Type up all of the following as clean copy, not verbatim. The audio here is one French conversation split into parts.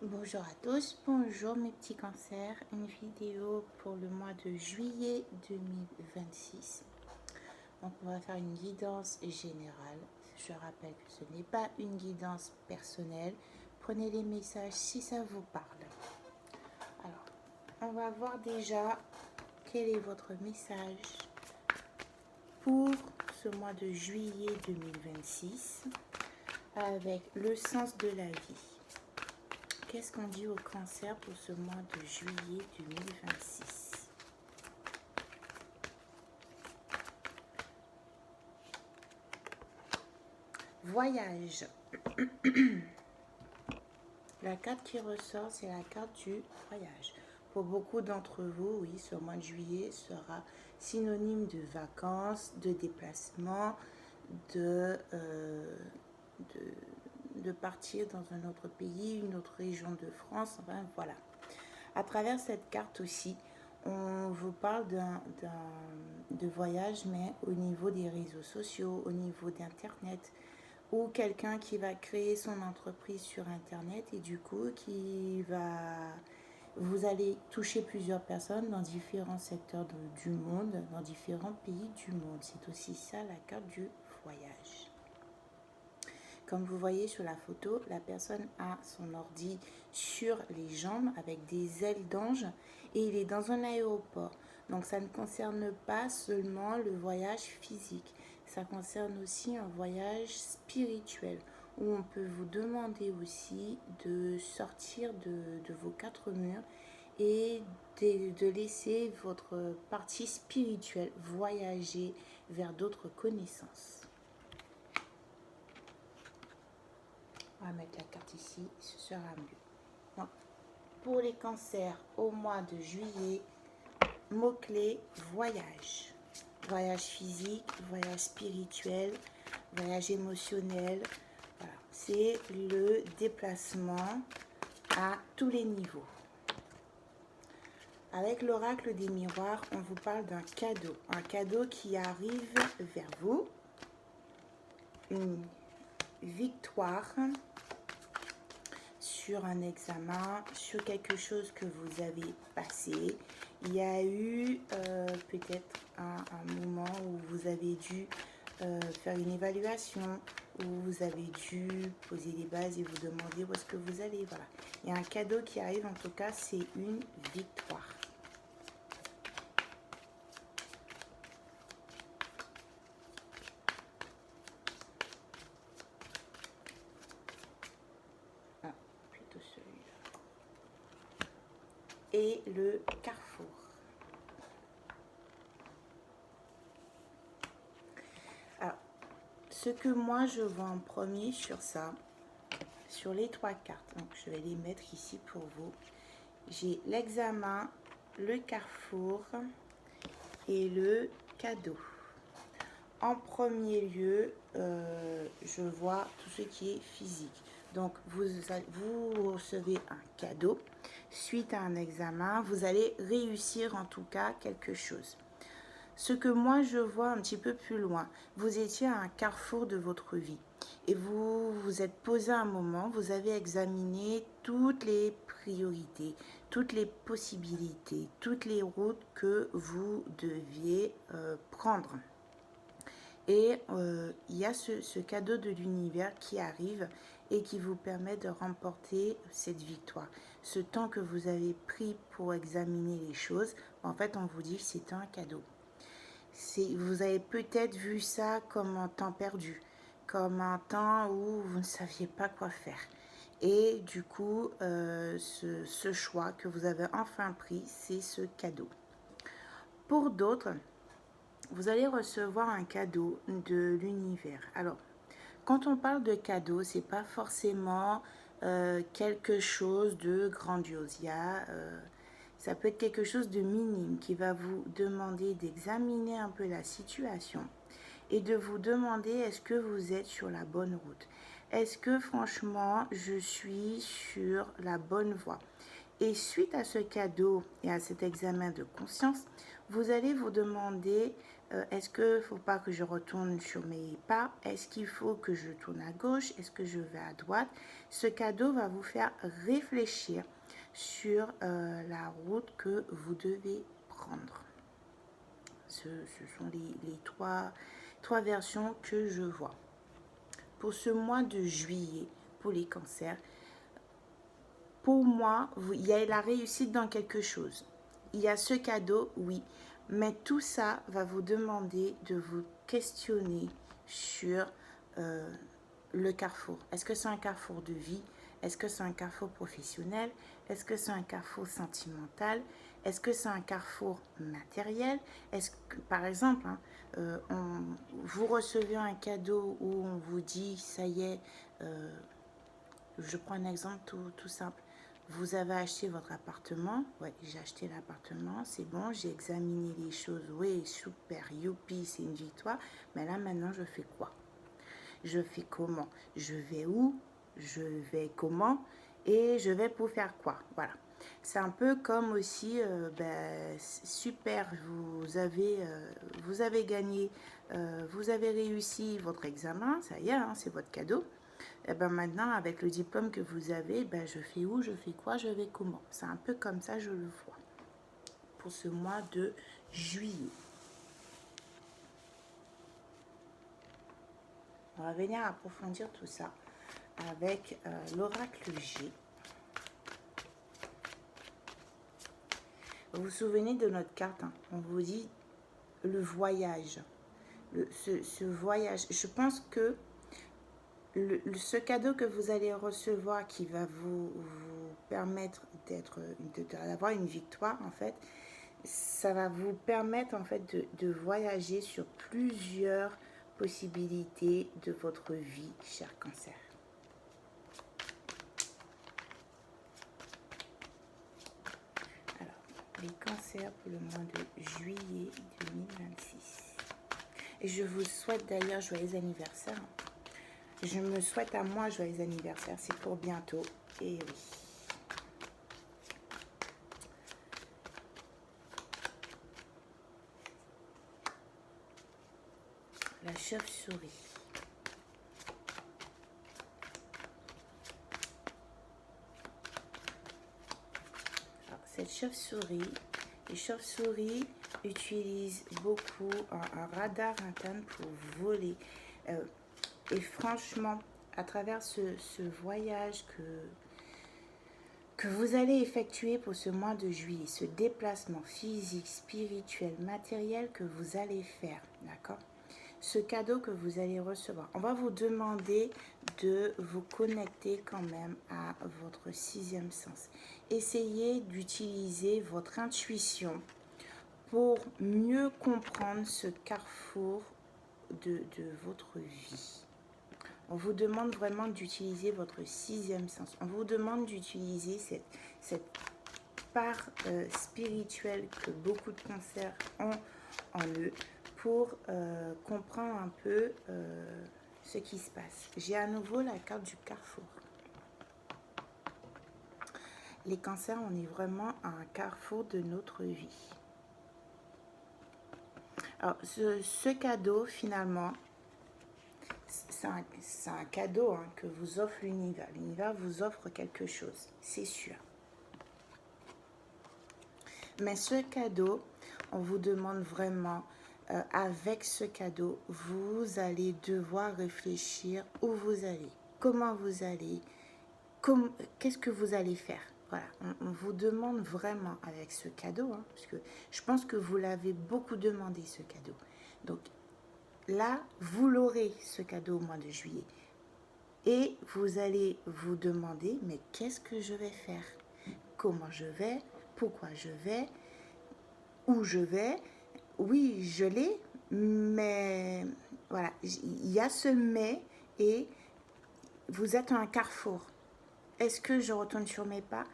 Bonjour à tous, bonjour mes petits cancers, une vidéo pour le mois de juillet 2026. Donc on va faire une guidance générale. Je rappelle que ce n'est pas une guidance personnelle. Prenez les messages si ça vous parle. Alors, on va voir déjà quel est votre message pour ce mois de juillet 2026 avec le sens de la vie. Qu'est-ce qu'on dit au cancer pour ce mois de juillet 2026? Voyage. La carte qui ressort, c'est la carte du voyage. Pour beaucoup d'entre vous, oui, ce mois de juillet sera synonyme de vacances, de déplacement, de partir dans un autre pays, une autre région de France, enfin voilà. À travers cette carte aussi, on vous parle de voyage, mais au niveau des réseaux sociaux, au niveau d'Internet, ou quelqu'un qui va créer son entreprise sur Internet et du coup, vous allez toucher plusieurs personnes dans différents secteurs du monde, dans différents pays du monde. C'est aussi ça la carte du voyage. Comme vous voyez sur la photo, la personne a son ordi sur les jambes avec des ailes d'ange et il est dans un aéroport. Donc ça ne concerne pas seulement le voyage physique, ça concerne aussi un voyage spirituel où on peut vous demander aussi de sortir de vos quatre murs et de laisser votre partie spirituelle voyager vers d'autres connaissances. On va mettre la carte ici, ce sera mieux. Donc, pour les cancers au mois de juillet, mot-clé voyage. Voyage physique, voyage spirituel, voyage émotionnel. Voilà. C'est le déplacement à tous les niveaux. Avec l'oracle des miroirs, on vous parle d'un cadeau. Un cadeau qui arrive vers vous. Une victoire sur un examen, sur quelque chose que vous avez passé. Il y a eu peut-être un moment où vous avez dû faire une évaluation, où vous avez dû poser les bases et vous demander où est-ce que vous allez. Voilà. Il y a un cadeau qui arrive, en tout cas, c'est une victoire. Ah, plutôt celui-là. Et le carrefour. Alors, ce que moi je vois en premier sur ça, sur les trois cartes, donc je vais les mettre ici pour vous. J'ai l'examen, le carrefour et le cadeau. En premier lieu, je vois tout ce qui est physique. Donc, vous recevez un cadeau. Suite à un examen, vous allez réussir en tout cas quelque chose. Ce que moi je vois un petit peu plus loin, vous étiez à un carrefour de votre vie et vous vous êtes posé un moment, vous avez examiné toutes les priorités, toutes les possibilités, toutes les routes que vous deviez prendre. Et il y a ce cadeau de l'univers qui arrive et qui vous permet de remporter cette victoire. Ce temps que vous avez pris pour examiner les choses, en fait on vous dit que c'est un cadeau. Vous avez peut-être vu ça comme un temps perdu, comme un temps où vous ne saviez pas quoi faire. Et du coup, ce choix que vous avez enfin pris, c'est ce cadeau. Pour d'autres, vous allez recevoir un cadeau de l'univers. Alors, quand on parle de cadeau, c'est pas forcément quelque chose de grandiose. Ça peut être quelque chose de minime qui va vous demander d'examiner un peu la situation et de vous demander est-ce que vous êtes sur la bonne route. Est-ce que franchement je suis sur la bonne voie? Et suite à ce cadeau et à cet examen de conscience, vous allez vous demander Est-ce qu'il ne faut pas que je retourne sur mes pas? Est-ce qu'il faut que je tourne à gauche? Est-ce que je vais à droite? Ce cadeau va vous faire réfléchir sur la route que vous devez prendre. Ce sont les trois versions que je vois. Pour ce mois de juillet, pour les cancers, pour moi, il y a la réussite dans quelque chose. Il y a ce cadeau, oui, mais tout ça va vous demander de vous questionner sur le carrefour. Est-ce que c'est un carrefour de vie? Est-ce que c'est un carrefour professionnel? Est-ce que c'est un carrefour sentimental? Est-ce que c'est un carrefour matériel? Est-ce que, par exemple, vous recevez un cadeau où on vous dit, ça y est, je prends un exemple tout simple. Vous avez acheté votre appartement. Oui, j'ai acheté l'appartement. C'est bon, j'ai examiné les choses. Oui, super, youpi, c'est une victoire. Mais là, maintenant, je fais quoi? Je fais comment? Je vais où? Je vais comment? Et je vais pour faire quoi? Voilà. C'est un peu comme aussi, super, vous avez gagné, vous avez réussi votre examen, ça y est, hein, c'est votre cadeau. Et ben maintenant, avec le diplôme que vous avez, je fais où, je fais quoi, je vais comment. C'est un peu comme ça, je le vois, pour ce mois de juillet. On va venir approfondir tout ça avec l'oracle G. Vous vous souvenez de notre carte, hein? On vous dit le voyage. Ce voyage, je pense que ce cadeau que vous allez recevoir qui va vous permettre d'avoir une victoire, en fait, ça va vous permettre en fait de voyager sur plusieurs possibilités de votre vie, cher cancer. Alors, les cancers pour le mois de juillet 2026. Et je vous souhaite d'ailleurs joyeux anniversaire. Je me souhaite à moi joyeux anniversaire, c'est pour bientôt. Et oui. La chauve-souris. Cette chauve-souris, les chauves-souris utilisent beaucoup un radar interne pour voler. Et franchement, à travers ce voyage que vous allez effectuer pour ce mois de juillet, ce déplacement physique, spirituel, matériel que vous allez faire, d'accord? Ce cadeau que vous allez recevoir, on va vous demander de vous connecter quand même à votre sixième sens. Essayez d'utiliser votre intuition pour mieux comprendre ce carrefour de votre vie. On vous demande vraiment d'utiliser votre sixième sens. On vous demande d'utiliser cette part spirituelle que beaucoup de cancers ont en eux pour comprendre un peu ce qui se passe. J'ai à nouveau la carte du carrefour. Les cancers, on est vraiment à un carrefour de notre vie. Alors, ce cadeau, finalement, c'est un cadeau que vous offre l'univers. L'univers vous offre quelque chose, c'est sûr. Mais ce cadeau, on vous demande vraiment, avec ce cadeau, vous allez devoir réfléchir où vous allez, comment vous allez, qu'est-ce que vous allez faire. Voilà, on vous demande vraiment avec ce cadeau, parce que je pense que vous l'avez beaucoup demandé, ce cadeau. Donc là, vous l'aurez, ce cadeau, au mois de juillet. Et vous allez vous demander, mais qu'est-ce que je vais faire? Comment je vais? Pourquoi je vais? Où je vais? Oui, je l'ai, mais voilà, il y a ce mais et vous êtes à un carrefour. Est-ce que je retourne sur mes pas?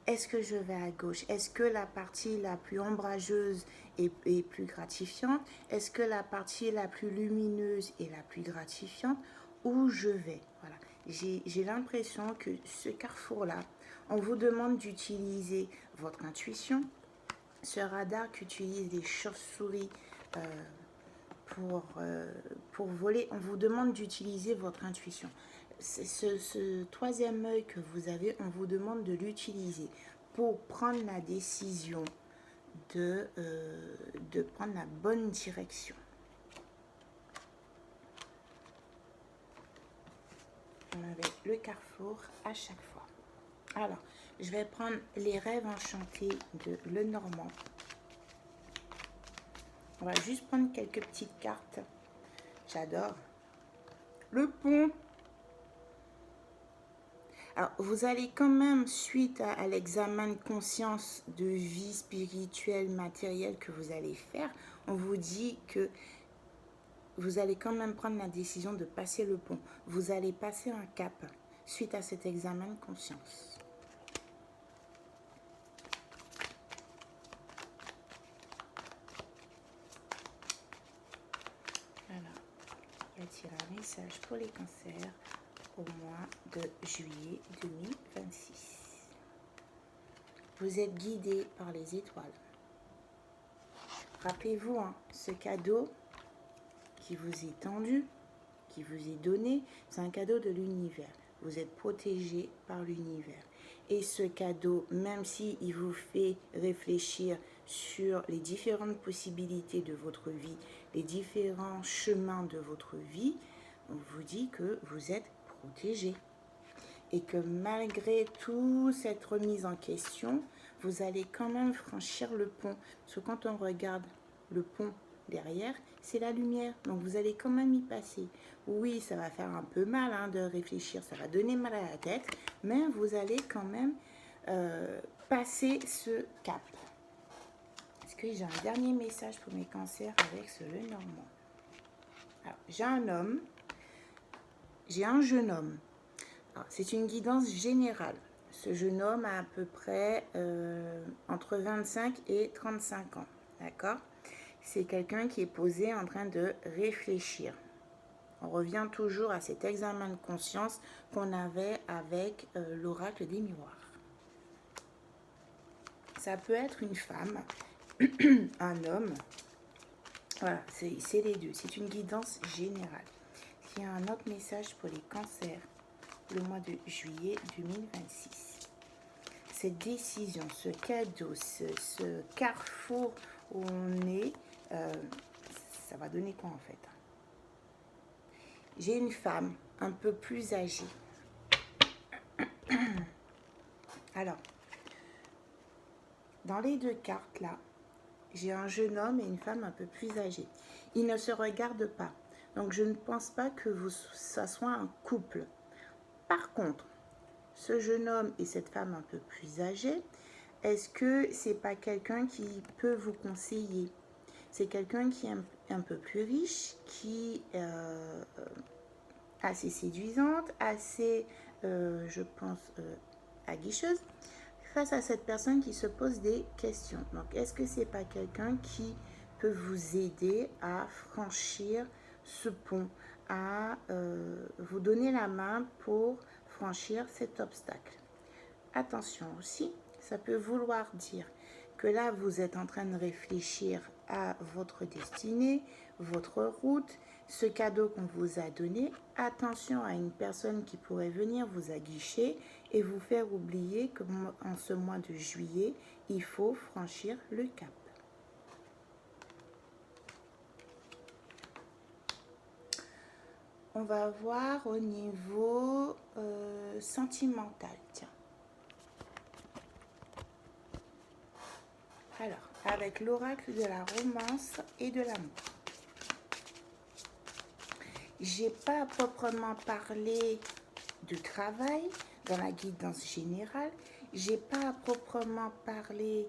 Est-ce que je vais à gauche? Est-ce que la partie la plus ombrageuse est plus gratifiante? Est-ce que la partie la plus lumineuse est la plus gratifiante? Où je vais? Voilà. J'ai l'impression que ce carrefour-là, on vous demande d'utiliser votre intuition, ce radar qu'utilisent les chauves-souris pour voler, on vous demande d'utiliser votre intuition. Ce troisième œil que vous avez, on vous demande de l'utiliser pour prendre la décision de prendre la bonne direction. On avait le carrefour à chaque fois. Alors, je vais prendre les rêves enchantés de Lenormand. On va juste prendre quelques petites cartes. J'adore. Le pont. Alors, vous allez quand même, suite à l'examen de conscience de vie spirituelle, matérielle que vous allez faire, on vous dit que vous allez quand même prendre la décision de passer le pont. Vous allez passer un cap suite à cet examen de conscience. Alors, y a-t-il un message pour les cancers au mois de juillet 2026? Vous êtes guidé par les étoiles. Rappelez-vous, hein, ce cadeau qui vous est tendu, qui vous est donné, c'est un cadeau de l'univers. Vous êtes protégé par l'univers. Et ce cadeau, même s'il vous fait réfléchir sur les différentes possibilités de votre vie, les différents chemins de votre vie, on vous dit que vous êtes protégé. Et que malgré toute cette remise en question, vous allez quand même franchir le pont. Parce que quand on regarde le pont derrière, c'est la lumière. Donc vous allez quand même y passer. Oui, ça va faire un peu mal hein, de réfléchir, ça va donner mal à la tête, mais vous allez quand même passer ce cap. Est-ce que j'ai un dernier message pour mes cancers avec ce Lenormand? Alors, j'ai un homme, j'ai un jeune homme. C'est une guidance générale. Ce jeune homme a à peu près entre 25 et 35 ans. D'accord? C'est quelqu'un qui est posé en train de réfléchir. On revient toujours à cet examen de conscience qu'on avait avec l'oracle des miroirs. Ça peut être une femme, un homme. Voilà, c'est les deux. C'est une guidance générale. Il y a un autre message pour les cancers. Le mois de juillet 2026. Cette décision, ce cadeau, ce carrefour où on est, ça va donner quoi en fait? J'ai une femme un peu plus âgée. Alors, dans les deux cartes là, j'ai un jeune homme et une femme un peu plus âgée. Ils ne se regardent pas. Donc je ne pense pas que ça soit un couple. Par contre, ce jeune homme et cette femme un peu plus âgée, est-ce que c'est pas quelqu'un qui peut vous conseiller? C'est quelqu'un qui est un peu plus riche, qui est assez séduisante, assez, je pense, aguicheuse, face à cette personne qui se pose des questions. Donc, est-ce que c'est pas quelqu'un qui peut vous aider à franchir ce pont, à vous donner la main pour franchir cet obstacle? Attention aussi, ça peut vouloir dire que là, vous êtes en train de réfléchir à votre destinée, votre route, ce cadeau qu'on vous a donné. Attention à une personne qui pourrait venir vous aguicher et vous faire oublier qu'en ce mois de juillet, il faut franchir le cap. On va voir au niveau sentimental. Tiens. Alors, avec l'oracle de la romance et de l'amour. J'ai pas à proprement parlé de travail dans la guidance générale. J'ai pas à proprement parler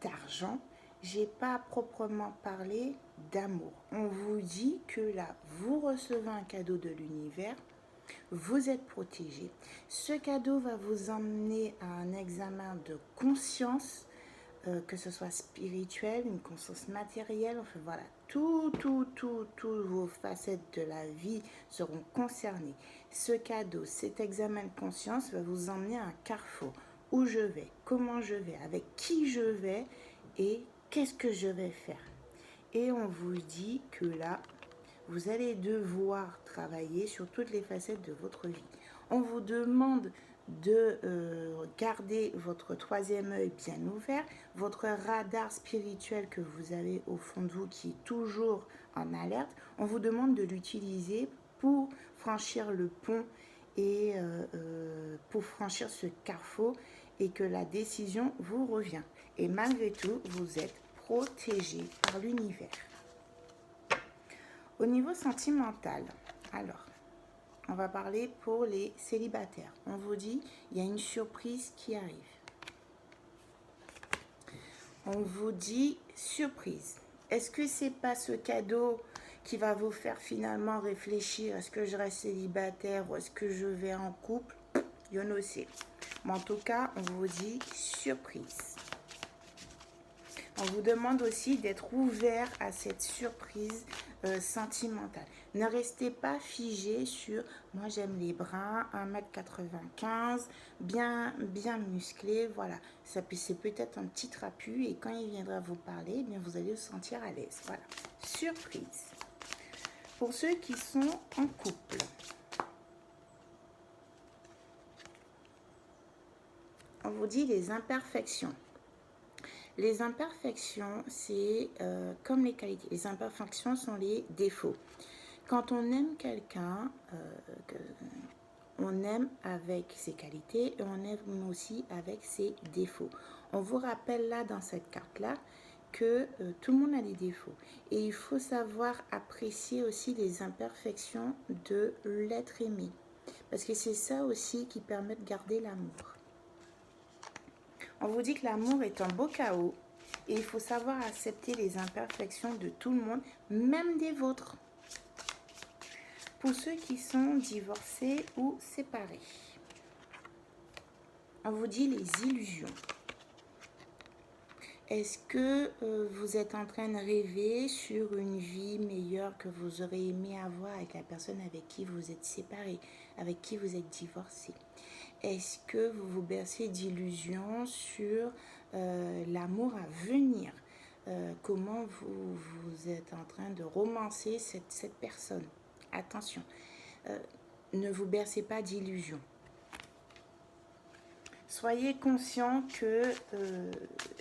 d'argent. J'ai pas à proprement parler d'amour. On vous dit que là, vous recevez un cadeau de l'univers. Vous êtes protégé. Ce cadeau va vous emmener à un examen de conscience, que ce soit spirituel, une conscience matérielle, enfin voilà, toutes vos facettes de la vie seront concernées. Ce cadeau, cet examen de conscience va vous emmener à un carrefour. Où je vais, comment je vais, avec qui je vais et qu'est-ce que je vais faire. Et on vous dit que là, vous allez devoir travailler sur toutes les facettes de votre vie. On vous demande de garder votre troisième œil bien ouvert, votre radar spirituel que vous avez au fond de vous qui est toujours en alerte. On vous demande de l'utiliser pour franchir le pont et pour franchir ce carrefour et que la décision vous revient. Et malgré tout, vous êtes protégé par l'univers. Au niveau sentimental, alors, on va parler pour les célibataires. On vous dit, il y a une surprise qui arrive. On vous dit, surprise. Est-ce que c'est pas ce cadeau qui va vous faire finalement réfléchir, est-ce que je reste célibataire ou est-ce que je vais en couple? You know c'est. Mais en tout cas, on vous dit surprise. On vous demande aussi d'être ouvert à cette surprise sentimentale. Ne restez pas figé sur « moi j'aime les bruns, 1m95, bien musclé ». Voilà, c'est peut-être un petit trapu et quand il viendra vous parler, eh bien, vous allez vous sentir à l'aise. Voilà, surprise. Pour ceux qui sont en couple, on vous dit les imperfections. Les imperfections, c'est comme les qualités. Les imperfections sont les défauts. Quand on aime quelqu'un, on aime avec ses qualités et on aime aussi avec ses défauts. On vous rappelle là, dans cette carte-là, que tout le monde a des défauts. Et il faut savoir apprécier aussi les imperfections de l'être aimé. Parce que c'est ça aussi qui permet de garder l'amour. On vous dit que l'amour est un beau chaos et il faut savoir accepter les imperfections de tout le monde, même des vôtres. Pour ceux qui sont divorcés ou séparés, on vous dit les illusions. Est-ce que vous êtes en train de rêver sur une vie meilleure que vous aurez aimé avoir avec la personne avec qui vous êtes séparés, avec qui vous êtes divorcés? Est-ce que vous vous bercez d'illusions sur l'amour à venir? Comment vous êtes en train de romancer cette personne? Attention, ne vous bercez pas d'illusions. Soyez conscient que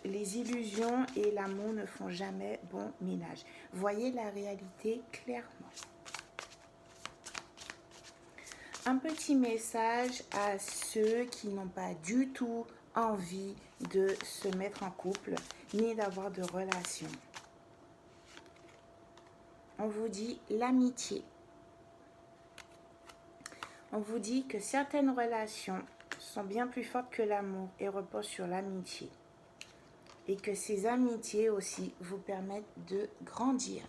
les illusions et l'amour ne font jamais bon ménage. Voyez la réalité clairement. Un petit message à ceux qui n'ont pas du tout envie de se mettre en couple ni d'avoir de relation. On vous dit l'amitié. On vous dit que certaines relations sont bien plus fortes que l'amour et reposent sur l'amitié. Et que ces amitiés aussi vous permettent de grandir.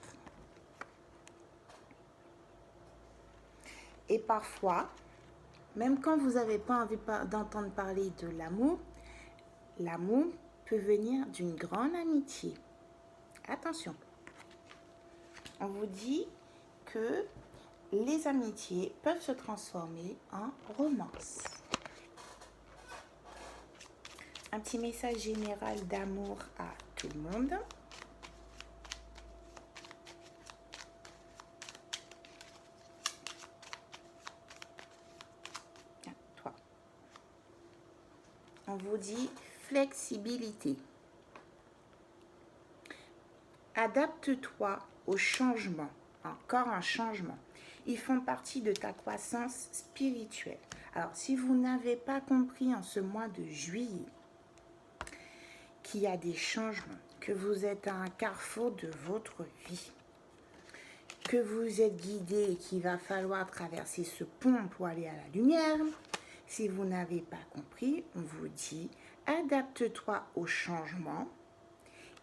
Et parfois, même quand vous n'avez pas envie d'entendre parler de l'amour, l'amour peut venir d'une grande amitié. Attention, on vous dit que les amitiés peuvent se transformer en romance. Un petit message général d'amour à tout le monde. Toi. On vous dit flexibilité. Adapte-toi au changement. Encore un changement. Ils font partie de ta croissance spirituelle. Alors, si vous n'avez pas compris en ce mois de juillet qu'il y a des changements, que vous êtes à un carrefour de votre vie, que vous êtes guidé et qu'il va falloir traverser ce pont pour aller à la lumière, si vous n'avez pas compris, on vous dit, adapte-toi au changement.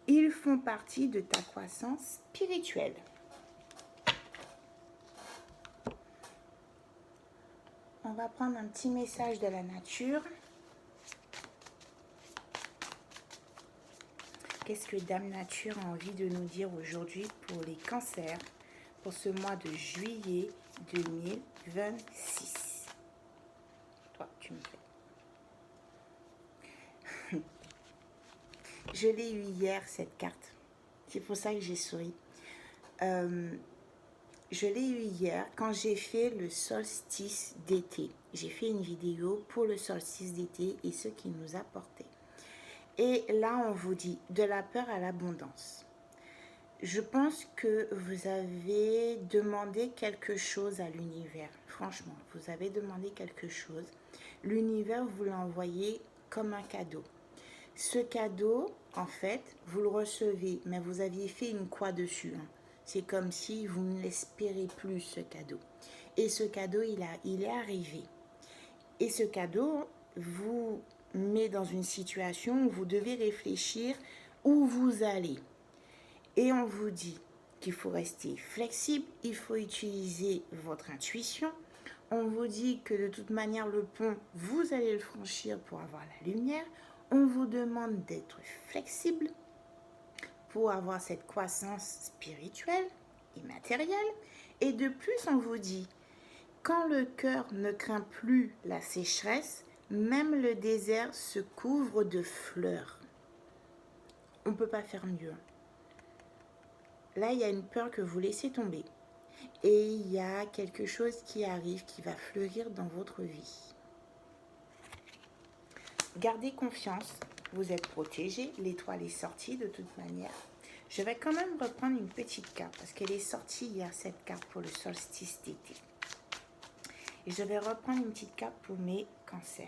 Ils font partie de ta croissance spirituelle. On va prendre un petit message de la nature. Qu'est-ce que Dame Nature a envie de nous dire aujourd'hui pour les cancers, pour ce mois de juillet 2026? Toi, tu me fais. Je l'ai eu hier, cette carte. C'est pour ça que j'ai souri. je l'ai eu hier quand j'ai fait le solstice d'été. J'ai fait une vidéo pour le solstice d'été et ce qu'il nous apportait. Et là, on vous dit de la peur à l'abondance. Je pense que vous avez demandé quelque chose à l'univers. Franchement, vous avez demandé quelque chose. L'univers vous l'a envoyé comme un cadeau. Ce cadeau, en fait, vous le recevez, mais vous aviez fait une croix dessus. Hein. C'est comme si vous ne l'espérez plus, ce cadeau. Et ce cadeau, il est arrivé. Et ce cadeau vous met dans une situation où vous devez réfléchir où vous allez. Et on vous dit qu'il faut rester flexible, il faut utiliser votre intuition. On vous dit que de toute manière, le pont, vous allez le franchir pour avoir la lumière. On vous demande d'être flexible pour avoir cette croissance spirituelle et matérielle. Et de plus, on vous dit, quand le cœur ne craint plus la sécheresse, même le désert se couvre de fleurs. On ne peut pas faire mieux. Là, il y a une peur que vous laissez tomber. Et il y a quelque chose qui arrive, qui va fleurir dans votre vie. Gardez confiance, vous êtes protégé, l'étoile est sortie de toute manière. Je vais quand même reprendre une petite carte, parce qu'elle est sortie hier, cette carte pour le solstice d'été. Et je vais reprendre une petite carte pour mes cancers.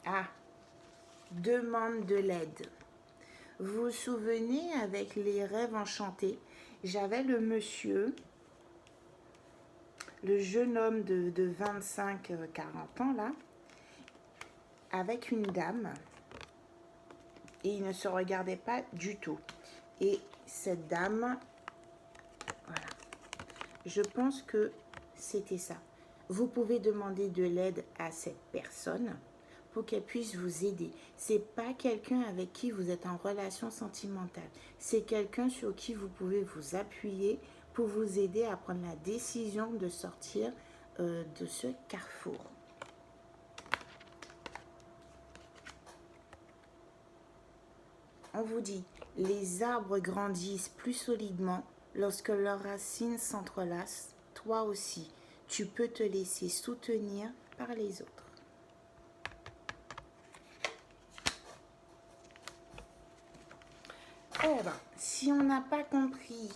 Ah, demande de l'aide. Vous vous souvenez, avec les rêves enchantés, j'avais le monsieur, le jeune homme de 25-40 ans là, avec une dame, et il ne se regardait pas du tout. Et cette dame, voilà, je pense que c'était ça. Vous pouvez demander de l'aide à cette personne pour qu'elle puisse vous aider. C'est pas quelqu'un avec qui vous êtes en relation sentimentale. C'est quelqu'un sur qui vous pouvez vous appuyer pour vous aider à prendre la décision de sortir de ce carrefour. On vous dit, les arbres grandissent plus solidement lorsque leurs racines s'entrelacent. Toi aussi, tu peux te laisser soutenir par les autres. Eh bien, si on n'a pas compris,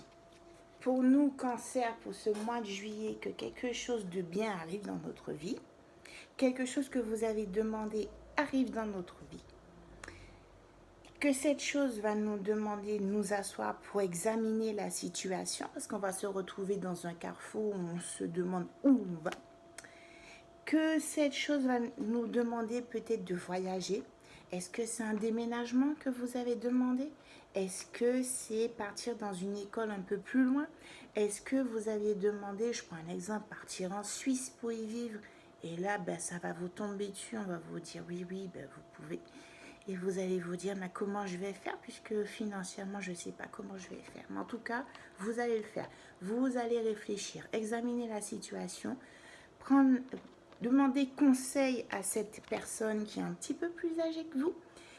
pour nous, cancer, pour ce mois de juillet, que quelque chose de bien arrive dans notre vie, quelque chose que vous avez demandé arrive dans notre vie, que cette chose va nous demander de nous asseoir pour examiner la situation, parce qu'on va se retrouver dans un carrefour où on se demande où on va, que cette chose va nous demander peut-être de voyager. Est-ce que c'est un déménagement que vous avez demandé? Est-ce que c'est partir dans une école un peu plus loin? Est-ce que vous avez demandé, je prends un exemple, partir en Suisse pour y vivre? Et là, ben, ça va vous tomber dessus, on va vous dire oui, ben, vous pouvez. Et vous allez vous dire, mais comment je vais faire, puisque financièrement, je ne sais pas comment je vais faire. Mais en tout cas, vous allez le faire. Vous allez réfléchir, examiner la situation, demander conseil à cette personne qui est un petit peu plus âgée que vous,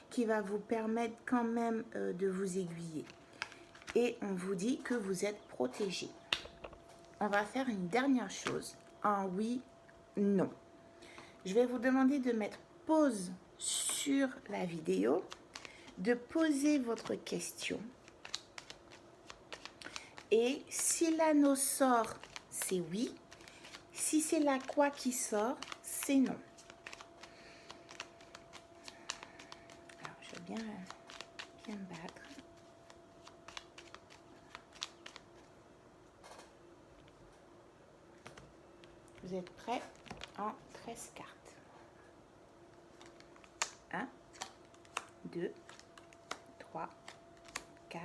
qui va vous permettre quand même de vous aiguiller. Et on vous dit que vous êtes protégé. On va faire une dernière chose. Un oui, non. Je vais vous demander de mettre pause sur la vidéo, de poser votre question. Et si l'anneau sort, c'est oui. Si c'est la croix qui sort, c'est non. Alors, je vais bien me battre. Vous êtes prêts? En 13 cartes. 1, 2, 3, 4,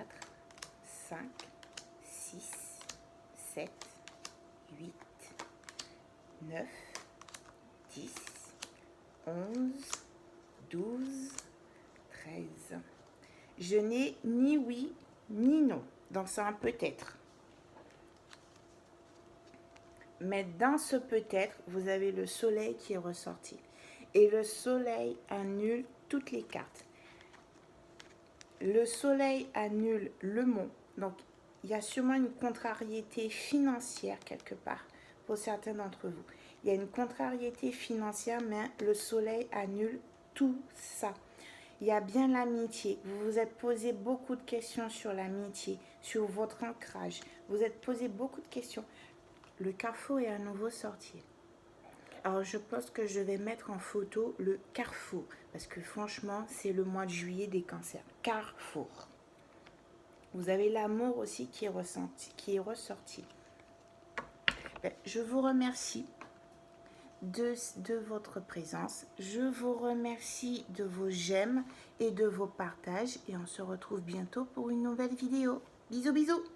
5, 6, 7, 8, 9, 10, 11, 12, 13. Je n'ai ni oui ni non. Donc c'est un peut-être. Mais dans ce peut-être, vous avez le soleil qui est ressorti. Et le soleil annule toutes les cartes. Le soleil annule le mont. Donc il y a sûrement une contrariété financière quelque part pour certains d'entre vous. Il y a une contrariété financière, mais le soleil annule tout ça. Il y a bien l'amitié. Vous vous êtes posé beaucoup de questions sur l'amitié, sur votre ancrage. Vous êtes posé beaucoup de questions. Le carrefour est à nouveau sorti. Alors, je pense que je vais mettre en photo le carrefour. Parce que franchement, c'est le mois de juillet des cancers. Carrefour. Vous avez l'amour aussi qui est ressorti. Je vous remercie de votre présence. Je vous remercie de vos j'aime et de vos partages. Et on se retrouve bientôt pour une nouvelle vidéo. Bisous, bisous!